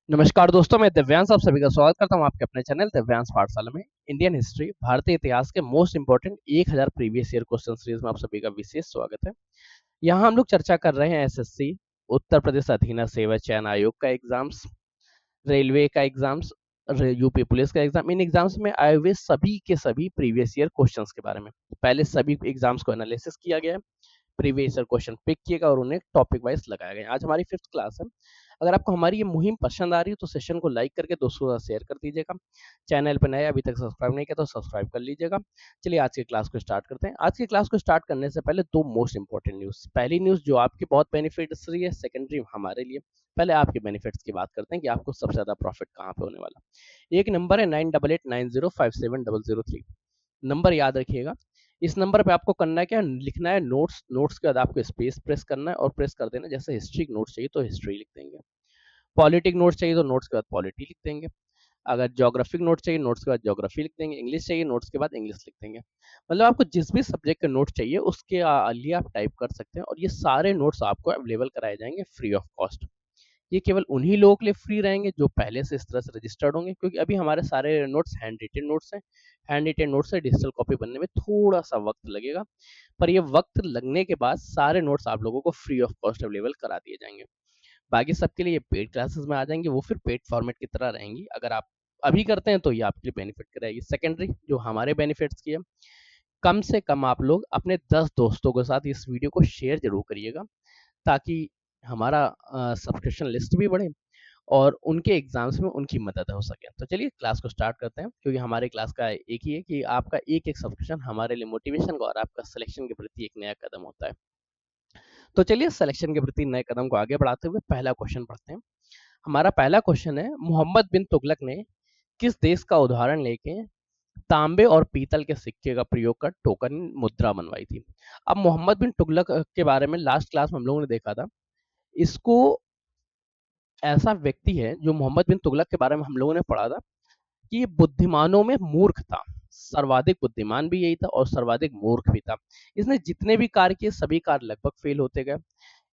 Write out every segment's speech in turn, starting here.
नमस्कार दोस्तों, मैं दिव्यांश आप सभी का स्वागत करता हूं आपके अपने चैनल दिव्यांश पाठशाला में। इंडियन हिस्ट्री भारतीय इतिहास के most important 1000 previous year question series में आप सभी का विशेष स्वागत है। यहाँ हम लोग चर्चा कर रहे हैं एसएससी, उत्तर प्रदेश अधीन सेवा चयन आयोग का एग्जाम्स, रेलवे का एग्जाम्स, यूपी पुलिस का एग्जाम। इन एग्जाम्स में आए हुए सभी के सभी प्रीवियस ईयर क्वेश्चंस के बारे में पहले सभी एग्जाम्स को एनालिसिस किया गया है, प्रीवियस ईयर क्वेश्चन पिक किएगा और उन्हें टॉपिक वाइज लगाया गया। आज हमारी 5th क्लास है। अगर आपको हमारी ये मुहिम पसंद आ रही है तो सेशन को लाइक करके दोस्तों के साथ शेयर कर दीजिएगा। चैनल पर नए अभी तक सब्सक्राइब नहीं किया तो सब्सक्राइब कर लीजिएगा। चलिए आज की क्लास को स्टार्ट करते हैं। आज की क्लास को स्टार्ट करने से पहले दो मोस्ट इंपॉर्टेंट न्यूज़। पहली न्यूज़ जो आपकी बहुत बेनिफिट्स रही है, सेकेंडरी हमारे लिए। पहले आपके बेनिफिट्स की बात करते हैं कि आपको सबसे ज्यादा प्रॉफिट कहाँ पे होने वाला। एक नंबर है 9889057003। नंबर याद रखिएगा। इस नंबर पे आपको करना है क्या, लिखना है नोट्स। नोट्स के बाद आपको स्पेस प्रेस करना है और प्रेस कर देना। जैसे हिस्ट्री नोट्स चाहिए तो हिस्ट्री लिख देंगे, पॉलिटिक नोट्स चाहिए तो नोट्स के बाद पॉलिटी लिख देंगे, अगर ज्योग्राफिक नोट्स चाहिए नोट्स के बाद ज्योग्राफी लिख देंगे, इंग्लिश चाहिए नोट्स के बाद इंग्लिश लिख देंगे। मतलब आपको जिस भी सब्जेक्ट के नोट्स चाहिए उसके लिए आप टाइप कर सकते हैं और ये सारे नोट्स आपको अवेलेबल कराए जाएंगे फ्री ऑफ कॉस्ट। ये केवल उन्हीं लोगों के लिए फ्री रहेंगे जो पहले से इस तरह से रजिस्टर्ड होंगे, क्योंकि अभी हमारे सारे नोट्स हैंड रिटेन नोट्स हैं। हैंड रिटेन नोट्स से डिजिटल कॉपी बनने में थोड़ा सा वक्त लगेगा, पर ये वक्त लगने के बाद सारे नोट्स आप लोगों को फ्री ऑफ कॉस्ट अवेलेबल करा दिए जाएंगे। बाकी सबके लिए ये पेड क्लासेस में आ जाएंगे, वो फिर पेड फॉर्मेट की तरह रहेंगी। अगर आप अभी करते हैं तो ये आपके लिए बेनिफिट कराएगी। सेकेंडरी जो हमारे बेनिफिट्स की है, कम से कम आप लोग अपने 10 दोस्तों के साथ इस वीडियो को शेयर जरूर करिएगा, ताकि हमारा सब्सक्रिप्शन लिस्ट भी बढ़े और उनके एग्जाम्स में उनकी मदद हो सके। तो चलिए क्लास को स्टार्ट करते हैं, क्योंकि हमारे क्लास का एक ही है कि आपका एक एक सब्सक्रिप्शन हमारे लिए मोटिवेशन का और आपका सिलेक्शन के प्रति एक नया कदम होता है। तो चलिए सिलेक्शन के प्रति नए कदम को आगे बढ़ाते हुए पहला क्वेश्चन पढ़ते हैं। हमारा पहला क्वेश्चन है, मोहम्मद बिन तुगलक ने किस देश का उदाहरण लेके तांबे और पीतल के सिक्के का प्रयोग कर टोकन मुद्रा बनवाई थी। अब मोहम्मद बिन तुगलक के बारे में लास्ट क्लास में हम लोगों ने देखा था। इसको ऐसा व्यक्ति है जो मोहम्मद बिन तुगलक के बारे में हम लोगों ने पढ़ा था कि ये बुद्धिमानों में मूर्ख था। सर्वाधिक बुद्धिमान भी यही था और सर्वाधिक मूर्ख भी था। इसने जितने भी कार्य किए सभी कार्य लगभग फेल होते गए।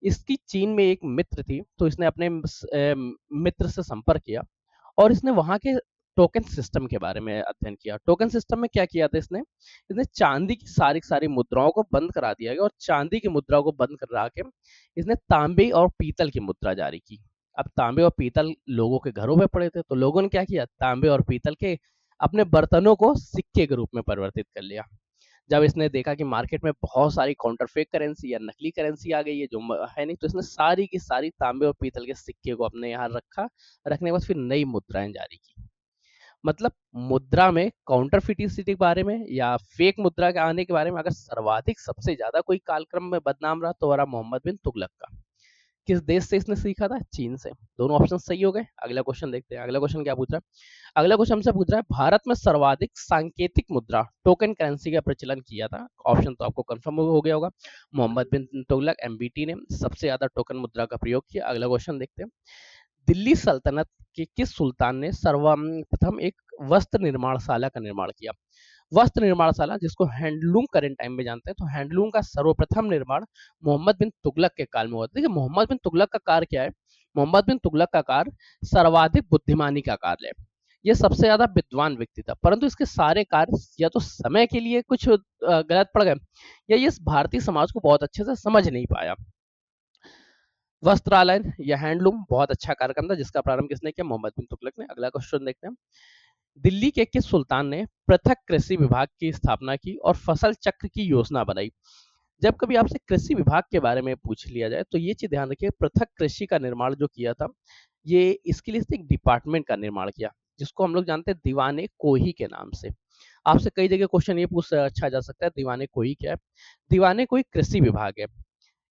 इसकी चीन में एक मित्र थी, तो इसने अपने मित्र से संपर्क किया और इसने वहां के टोकन सिस्टम के बारे में अध्ययन किया। टोकन सिस्टम में क्या किया था इसने, इसने चांदी की सारी सारी मुद्राओं को बंद करा दिया गया और चांदी की मुद्राओं को बंद करा के इसने तांबे और पीतल की मुद्रा जारी की। अब तांबे और पीतल लोगों के घरों में पड़े थे, तो लोगों ने क्या किया, तांबे और पीतल के अपने बर्तनों को सिक्के के रूप में परिवर्तित कर लिया। जब इसने देखा कि मार्केट में बहुत सारी काउंटरफेक करेंसी या नकली करेंसी आ गई है जो है नहीं, तो इसने सारी की सारी तांबे और पीतल के सिक्के को अपने यहाँ रखा। रखने के बाद फिर नई मुद्राएं जारी की। मतलब मुद्रा में काउंटरफिटिसिटी के बारे में या फेक मुद्रा के आने के बारे में अगर सर्वाधिक सबसे ज्यादा कोई कालक्रम में बदनाम रहा तो रहा मोहम्मद बिन तुगलक का। किस देश से इसने सीखा था, चीन से। दोनों ऑप्शन सही हो गए। अगला क्वेश्चन देखते हैं। अगला क्वेश्चन क्या पूछ रहा है, अगला क्वेश्चन हमसे पूछ रहा है, भारत में सर्वाधिक सांकेतिक मुद्रा टोकन करेंसी का प्रचलन किया था। ऑप्शन तो आपको कंफर्म हो गया होगा, मोहम्मद बिन तुगलक एमबीटी ने सबसे ज्यादा टोकन मुद्रा का प्रयोग किया। अगला क्वेश्चन देखते हैं, दिल्ली सल्तनत के किस सुल्तान ने सर्वप्रथम एक वस्त्र निर्माणशाला का निर्माण किया। वस्त्र निर्माणशाला जिसको हैंडलूम करेंट टाइम में जानते हैं, तो हैंडलूम का सर्वप्रथम निर्माण मोहम्मद बिन तुगलक के काल में हुआ। देखिए मोहम्मद बिन तुगलक का कार्य क्या है, मोहम्मद बिन तुगलक का कार्य सर्वाधिक बुद्धिमानी का कार्य है। ये सबसे ज्यादा विद्वान व्यक्ति था, परंतु इसके सारे कार्य या तो समय के लिए कुछ गलत पड़ गए या ये भारतीय समाज को बहुत अच्छे से समझ नहीं पाया। वस्त्रालय या हैंडलूम बहुत अच्छा कार्यक्रम था जिसका प्रारंभ किसने किया, मोहम्मद बिन तुगलक ने। अगला क्वेश्चन देखते हैं, दिल्ली के किस सुल्तान ने पृथक कृषि विभाग की स्थापना की और फसल चक्र की योजना बनाई। जब कभी आपसे कृषि विभाग के बारे में पूछ लिया जाए तो ये चीज ध्यान रखिए, पृथक कृषि का निर्माण जो किया था, ये इसके लिए एक डिपार्टमेंट का निर्माण किया जिसको हम लोग जानते हैं दीवाने कोही के नाम से। आपसे कई जगह क्वेश्चन ये पूछा जा सकता है, दीवाने कोही क्या है। दीवाने कोही कृषि विभाग है।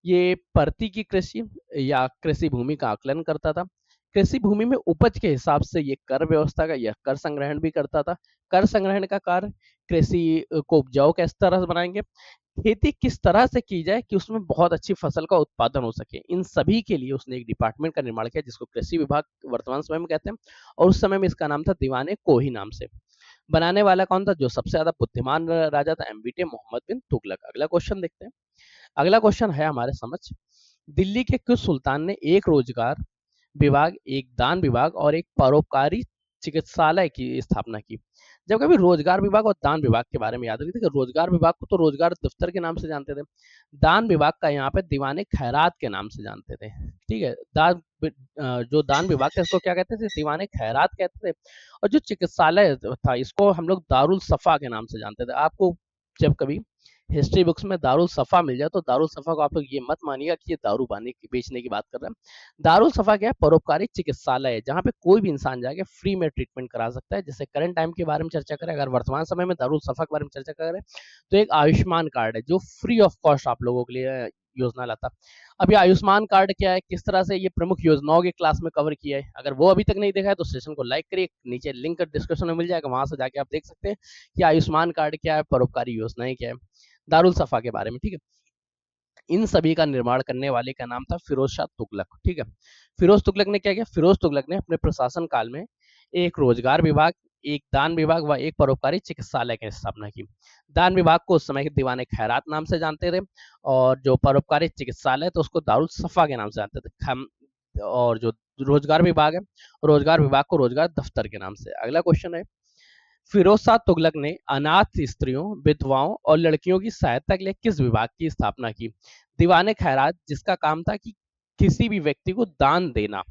ये परती की कृषि या कृषि भूमि का आकलन करता था। कृषि भूमि में उपज के हिसाब से ये कर व्यवस्था का या कर संग्रहण भी करता था। कर संग्रहण का कार्य, कृषि को उपजाऊ किस तरह से बनाएंगे, खेती किस तरह से की जाए कि उसमें बहुत अच्छी फसल का उत्पादन हो सके, इन सभी के लिए उसने एक डिपार्टमेंट का निर्माण किया जिसको कृषि विभाग वर्तमान समय में कहते हैं। और उस समय में इसका नाम था दीवाने कोही नाम से। बनाने वाला कौन था, जो सबसे ज्यादा बुद्धिमान राजा था, एमबीटी मोहम्मद बिन तुगलक। अगला क्वेश्चन देखते हैं। अगला क्वेश्चन है हमारे समझ, दिल्ली के किस सुल्तान ने एक रोजगार विभाग, एक दान विभाग और एक परोपकारी चिकित्सालय की स्थापना की। जब कभी रोजगार विभाग और दान विभाग के बारे में याद रखिए, रोजगार विभाग को तो रोजगार दफ्तर के नाम से जानते थे, दान विभाग का यहाँ पे दीवाने खैरात के नाम से जानते थे। ठीक है, जो दान विभाग था इसको क्या कहते थे, दीवाने खैरात कहते थे। और जो चिकित्सालय था इसको हम लोग दारुल सफा के नाम से जानते थे। आपको जब कभी हिस्ट्री बुक्स में दारुल सफा मिल जाए तो दारुल सफा को आप लोग ये मत मानिएगा कि ये दारू बेचने की बात कर रहे हैं। दारुल सफा क्या है, परोपकारी चिकित्सालय है जहाँ पे कोई भी इंसान जाके फ्री में ट्रीटमेंट करा सकता है। जैसे करंट टाइम के बारे में चर्चा करें, अगर वर्तमान समय में दारुल सफा के बारे में चर्चा करें तो एक आयुष्मान कार्ड है जो फ्री ऑफ कॉस्ट आप लोगों के लिए योजना लाता। अब ये आयुष्मान कार्ड क्या है, किस तरह से ये प्रमुख योजनाओं के क्लास में कवर किया है, अगर वो अभी तक नहीं देखा है तो सेशन को लाइक करिए, नीचे लिंक डिस्क्रिप्शन में मिल जाएगा, वहां से जाके आप देख सकते हैं कि आयुष्मान कार्ड क्या है, परोपकारी योजनाएं क्या है, दारुल सफा के बारे में। ठीक है, इन सभी का निर्माण करने वाले का नाम था फिरोज शाह तुगलक। ठीक है, फिरोज तुगलक ने क्या किया, फिरोज तुगलक ने अपने प्रशासन काल में एक रोजगार विभाग, एक दान विभाग व एक परोपकारी चिकित्सालय की स्थापना की। दान विभाग को उस समय के दीवाने खैरात नाम से जानते थे, और जो परोपकारी चिकित्सालय तो उसको दारुल सफा के नाम से जानते थे। और जो रोजगार विभाग है, रोजगार विभाग को रोजगार दफ्तर के नाम से। अगला क्वेश्चन है, फिरोज शाह तुगलक ने अनाथ स्त्रियों, विधवाओं और लड़कियों की सहायता के लिए किस विभाग की स्थापना की? दीवाने खैरात, जिसका काम था कि किसी भी व्यक्ति को दान देना,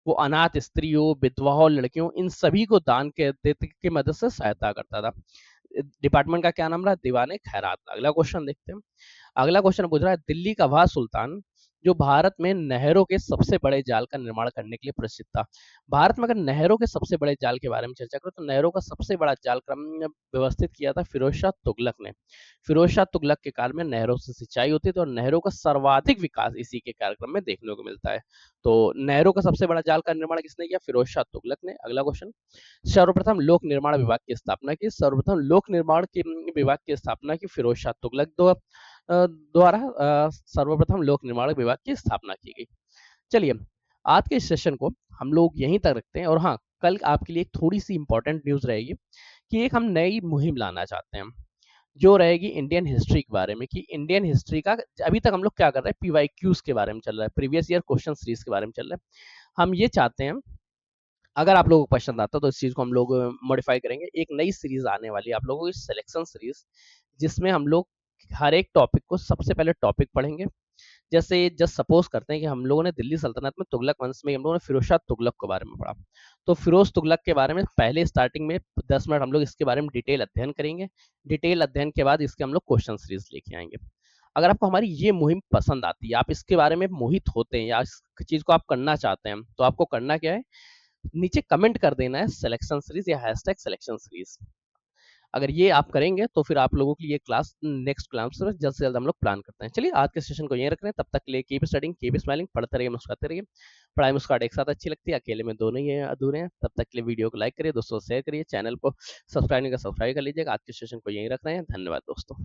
वो अनाथ स्त्रियों, विधवाओं और लड़कियों इन सभी को दान के देते की मदद से सहायता करता था। डिपार्टमेंट का क्या नाम रहा, दीवाने खैरात। अगला क्वेश्चन देखते हैं। अगला क्वेश्चन पूछ रहा है, दिल्ली का वह सुल्तान जो भारत में नहरों के सबसे बड़े जाल का निर्माण करने के लिए प्रसिद्ध था। भारत में अगर नहरों के सबसे बड़े जाल के बारे में चर्चा करें तो नहरों का सबसे बड़ा जाल क्रम व्यवस्थित किया था फिरोज शाह तुगलक ने। फिरोज शाह तुगलक के काल में नहरों से सिंचाई होती थी और नहरों का सर्वाधिक विकास इसी के कार्यक्रम में देखने को मिलता है। तो नहरों का सबसे बड़ा जाल का निर्माण किसने किया, फिरोज शाह तुगलक ने। अगला क्वेश्चन, सर्वप्रथम लोक निर्माण विभाग की स्थापना की। सर्वप्रथम लोक निर्माण के विभाग की स्थापना की फिरोज शाह तुगलक द्वारा सर्वप्रथम लोक निर्माण विभाग की स्थापना की गई। चलिए, आज के इस सेशन को हम लोग यहीं तक रखते हैं, और हाँ, कल आपके लिए एक थोड़ी सी इंपॉर्टेंट न्यूज रहेगी कि एक हम नई मुहिम लाना चाहते हैं जो रहेगी इंडियन हिस्ट्री के बारे में। कि इंडियन हिस्ट्री का अभी तक हम लोग क्या कर रहे हैं, पीवाईक्यूज के बारे में चल रहा है, प्रीवियस ईयर क्वेश्चन सीरीज के बारे में चल रहा है। हम ये चाहते हैं, अगर आप लोगों को पसंद आता है तो इस चीज को हम लोग मॉडिफाई करेंगे। एक नई सीरीज आने वाली है आप लोगों की, सिलेक्शन सीरीज, जिसमें हम लोग हर एक टॉपिक को सबसे पहले टॉपिक पढ़ेंगे। जैसे जस्ट सपोज करते हैं कि हम लोगों ने दिल्ली सल्तनत में तुगलक वंश में हम लोगों ने फिरोज शाह तुगलक के बारे में पढ़ा, तो फिरोज तुगलक के बारे में पहले स्टार्टिंग में 10 मिनट हम लोग इसके बारे में डिटेल अध्ययन करेंगे। डिटेल अध्ययन के बाद इसके हम लोग क्वेश्चन सीरीज लेके आएंगे। अगर आपको हमारी ये मुहिम पसंद आती है, आप इसके बारे में मोहित होते हैं या इस चीज को आप करना चाहते हैं, तो आपको करना क्या है, नीचे कमेंट कर देना है सिलेक्शन सीरीज या हैशटैग सिलेक्शन सीरीज। अगर ये आप करेंगे तो फिर आप लोगों की ये क्लास नेक्स्ट क्लास में जल्द से जल्द हम लोग प्लान करते हैं। चलिए, आज के सेशन को यहीं रख रहे हैं, तब तक के लिए कीप स्टडिंग, कीप स्माइलिंग, पढ़ते रहिए, मुस्कुराते रहिए। पढ़ाई मुस्कुराहट एक साथ अच्छी लगती है, अकेले में दोनों ही अधूरे हैं। तब तक के लिए वीडियो को लाइक करिए, दोस्तों शेयर करिए, चैनल को सब्सक्राइब नहीं कर सब्सक्राइब कर लीजिएगा। आज के सेशन को यहीं रख रहे हैं, धन्यवाद दोस्तों।